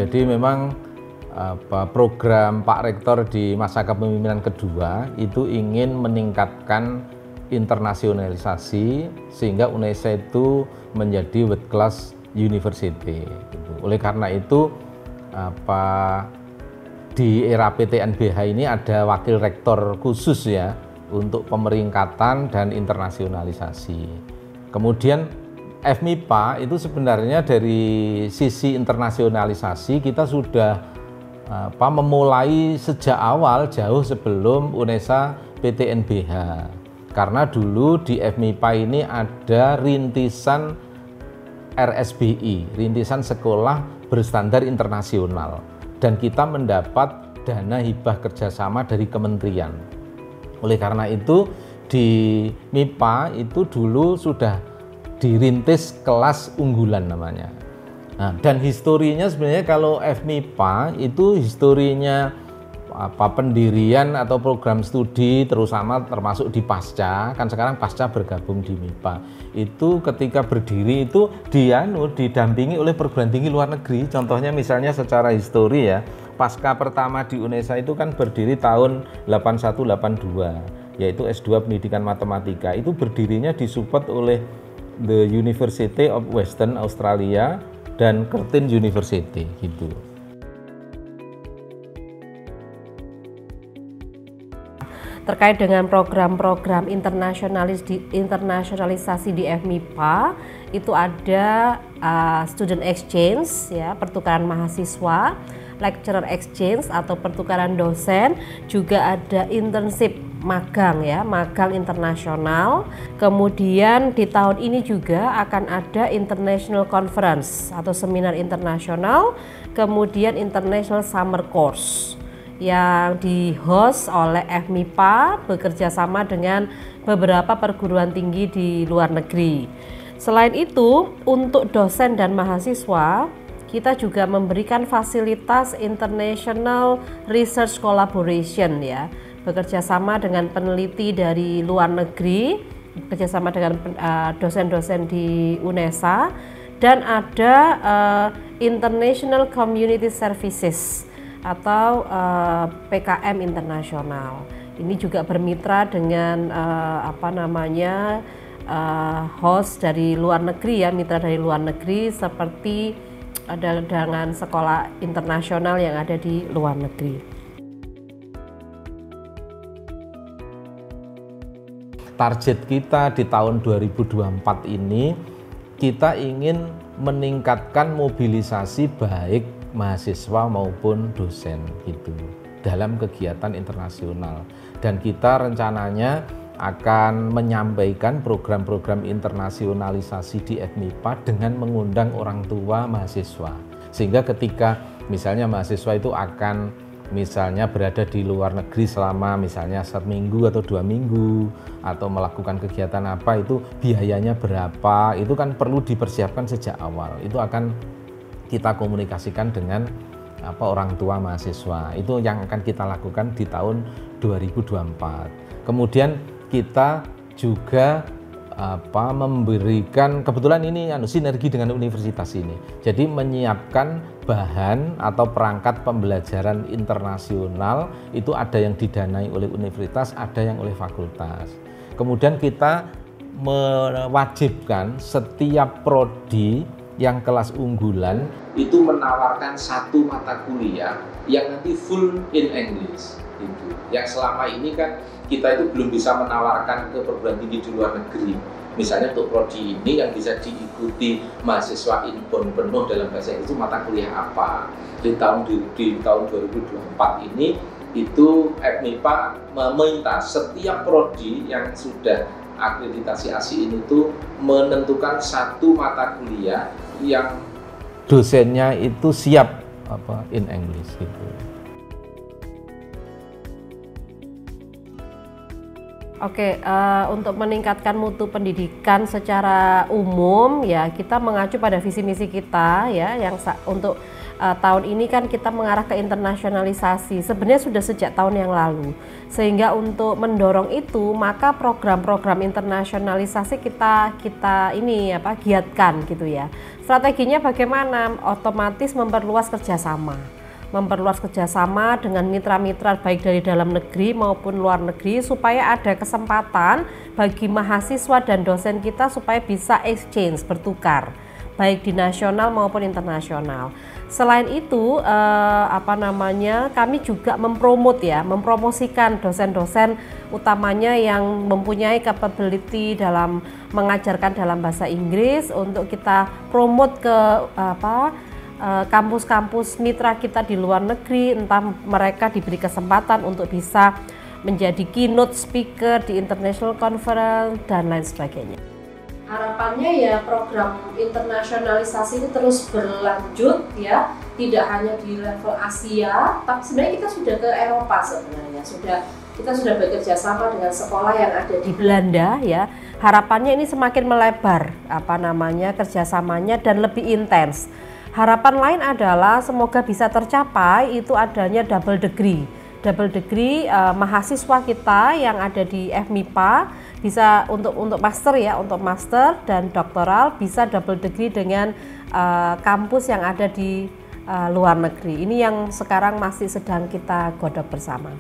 Jadi memang program Pak Rektor di masa kepemimpinan kedua itu ingin meningkatkan internasionalisasi sehingga UNESA itu menjadi world class university. Gitu. Oleh karena itu di era PTNBH ini ada wakil rektor khusus ya untuk pemeringkatan dan internasionalisasi. Kemudian FMIPA itu sebenarnya dari sisi internasionalisasi kita sudah memulai sejak awal jauh sebelum UNESA PTNBH. Karena dulu di FMIPA ini ada rintisan RSBI, rintisan sekolah berstandar internasional, dan kita mendapat dana hibah kerjasama dari kementerian. Oleh karena itu di MIPA itu dulu sudah dirintis kelas unggulan namanya. Nah, dan historinya sebenarnya kalau FMIPA itu historinya pendirian atau program studi termasuk di Pasca, kan sekarang Pasca bergabung di MIPA. Itu ketika berdiri itu didampingi oleh perguruan tinggi luar negeri. Contohnya misalnya secara histori ya, Pasca pertama di UNESA itu kan berdiri tahun 81-82, yaitu S2 Pendidikan Matematika. Itu berdirinya disupport oleh The University of Western Australia dan Curtin University gitu. Terkait dengan program-program internasionalisasi di FMIPA, itu ada student exchange ya, pertukaran mahasiswa, lecturer exchange atau pertukaran dosen, juga ada internship magang ya, magang internasional. Kemudian di tahun ini juga akan ada international conference atau seminar internasional, kemudian international summer course yang di-host oleh FMIPA bekerja sama dengan beberapa perguruan tinggi di luar negeri. Selain itu, untuk dosen dan mahasiswa, kita juga memberikan fasilitas international research collaboration ya, bekerja sama dengan peneliti dari luar negeri, bekerja sama dengan dosen-dosen di UNESA, dan ada International Community Services atau PKM internasional. Ini juga bermitra dengan host dari luar negeri ya, mitra dari luar negeri seperti ada dengan sekolah internasional yang ada di luar negeri. Target kita di tahun 2024 ini, kita ingin meningkatkan mobilisasi baik mahasiswa maupun dosen gitu dalam kegiatan internasional, dan kita rencananya akan menyampaikan program-program internasionalisasi di FMIPA dengan mengundang orang tua mahasiswa, sehingga ketika misalnya mahasiswa itu akan misalnya berada di luar negeri selama misalnya 1 minggu atau 2 minggu atau melakukan kegiatan apa, itu biayanya berapa, itu kan perlu dipersiapkan sejak awal. Itu akan kita komunikasikan dengan orang tua mahasiswa. Itu yang akan kita lakukan di tahun 2024. Kemudian kita juga memberikan, kebetulan ini sinergi dengan universitas ini, jadi menyiapkan bahan atau perangkat pembelajaran internasional. Itu ada yang didanai oleh universitas, ada yang oleh fakultas. Kemudian kita mewajibkan setiap prodi yang kelas unggulan itu menawarkan satu mata kuliah yang nanti full in English gitu. Yang selama ini kan kita itu belum bisa menawarkan ke perguruan tinggi di luar negeri. Misalnya untuk prodi ini yang bisa diikuti mahasiswa inbound penuh dalam bahasa Inggris, itu mata kuliah apa. Di tahun 2024 ini itu FMIPA meminta setiap prodi yang sudah akreditasi ASI ini tuh menentukan satu mata kuliah yang dosennya itu siap in English gitu. Oke, untuk meningkatkan mutu pendidikan secara umum ya kita mengacu pada visi misi kita ya yang untuk tahun ini kan kita mengarah ke internasionalisasi. Sebenarnya sudah sejak tahun yang lalu. Sehingga untuk mendorong itu maka program-program internasionalisasi kita ini giatkan gitu ya. Strateginya bagaimana? Otomatis memperluas kerjasama dengan mitra-mitra baik dari dalam negeri maupun luar negeri supaya ada kesempatan bagi mahasiswa dan dosen kita supaya bisa exchange, bertukar baik di nasional maupun internasional. Selain itu kami juga mempromosikan dosen-dosen utamanya yang mempunyai capability dalam mengajarkan dalam bahasa Inggris untuk kita promote ke kampus-kampus mitra kita di luar negeri, entah mereka diberi kesempatan untuk bisa menjadi keynote speaker di international conference dan lain sebagainya. Harapannya ya program internasionalisasi ini terus berlanjut ya, tidak hanya di level Asia, tapi sebenarnya kita sudah ke Eropa sebenarnya, kita sudah bekerja sama dengan sekolah yang ada di Belanda ya. Harapannya ini semakin melebar kerjasamanya dan lebih intens. Harapan lain adalah semoga bisa tercapai itu adanya double degree mahasiswa kita yang ada di FMIPA bisa untuk master dan doktoral bisa double degree dengan kampus yang ada di luar negeri. Ini yang sekarang masih sedang kita godok bersama.